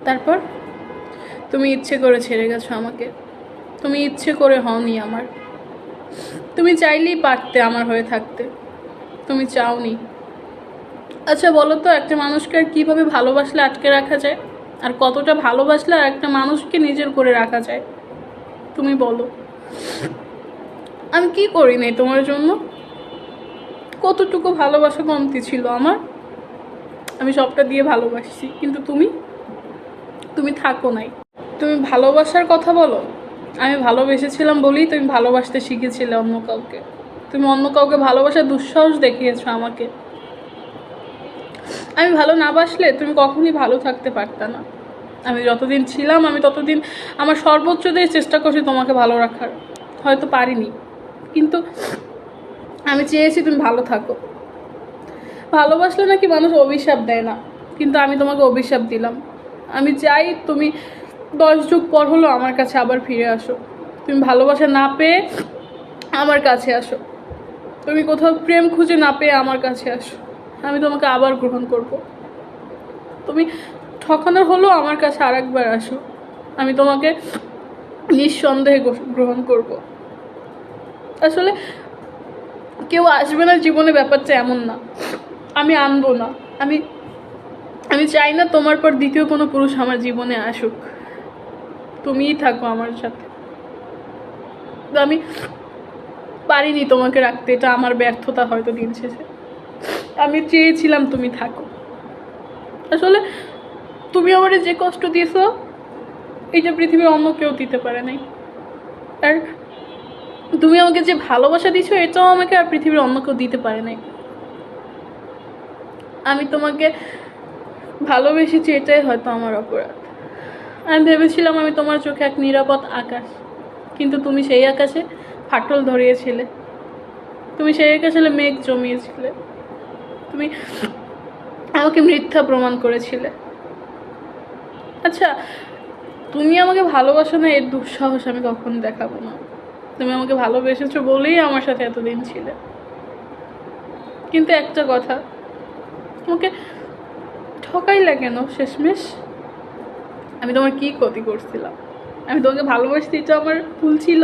তারপর তুমি ইচ্ছে করে ছেড়ে গেছো আমাকে, তুমি ইচ্ছে করে হওনি আমার, তুমি চাইলেই পারতে আমার হয়ে থাকতে, তুমি চাওনি। আচ্ছা বলো তো, একটা মানুষকে আর কীভাবে ভালোবাসলে আটকে রাখা যায়, আর কতটা ভালোবাসলে আর একটা মানুষকে নিজের করে রাখা যায়, তুমি বলো। আমি কি করি নাই তোমার জন্য? কতটুকু ভালোবাসা কমতি ছিল আমার? আমি সবটা দিয়ে ভালোবাসছি, কিন্তু তুমি তুমি থাকো নাই। তুমি ভালোবাসার কথা বলো, আমি ভালোবেসেছিলাম বলেই তুমি ভালোবাসতে শিখেছিলে অন্য কাউকে। তুমি অন্য কাউকে ভালোবাসার দুঃসাহস দেখিয়েছো আমাকে। আমি ভালো না বাসলে তুমি কখনই ভালো থাকতে পারতে না। আমি যতদিন ছিলাম আমি ততদিন আমার সর্বোচ্চ দিয়ে চেষ্টা করছি তোমাকে ভালো রাখার, হয়তো পারিনি, কিন্তু আমি চেয়েছি তুমি ভালো থাকো। ভালোবাসলে নাকি মানুষ অভিশাপ দেয় না, কিন্তু আমি তোমাকে অভিশাপ দিলাম। আমি চাই তুমি 10 যুগ পর হলো আমার কাছে আবার ফিরে আসো, তুমি ভালোবাসা না পেয়ে আমার কাছে আসো, তুমি কোথাও প্রেম খুঁজে না পেয়ে আমার কাছে আসো, আমি তোমাকে আবার গ্রহণ করব। তুমি ঠকানোর হলো আমার কাছে আরেকবার আসো, আমি তোমাকে নিঃসন্দেহে গ্রহণ করব। আসলে কেউ আসবে না জীবনে, ব্যাপারটা এমন না। আমি আনবো না, আমি আমি চাই না তোমার পর দ্বিতীয় কোনো পুরুষ আমার জীবনে আসুক, তুমিই থাকো আমার সাথে। আমি পারিনি তোমাকে রাখতে, এটা আমার ব্যর্থতা হয়তো দিন শেষে। আমি চেয়েছিলাম তুমি থাকো। আসলে তুমি আমারে যে কষ্ট দিয়েছো এইটা পৃথিবীর অন্য কেউ দিতে পারে নাই, আর তুমি আমাকে যে ভালোবাসা দিছো এটাও আমাকে আর পৃথিবীর অন্য কেউ দিতে পারে নাই। আমি তোমাকে ভালোবেসেছি, এটাই হয়তো আমার অপরাধ। আমি ভেবেছিলাম আমি তোমার চোখে এক নিরাপদ আকাশ, কিন্তু তুমি সেই আকাশে ফাটল ধরিয়েছিলে, তুমি সেই আকাশে মেঘ জমিয়েছিলে, তুমি আমাকে মিথ্যা প্রমাণ করেছিলে। আচ্ছা, তুমি আমাকে ভালোবাসো না এর দুঃসাহস আমি কখনো দেখাবো না। তুমি আমাকে ভালোবেসেছো বলেই আমার সাথে এতদিন ছিলে, কিন্তু একটা কথা, তোমাকে ঠকাইলা কেন শেষমেশ? আমি তোমার কি ক্ষতি করছিলাম? আমি তোমাকে ভালোবাসতে, তো আমার ভুল ছিল।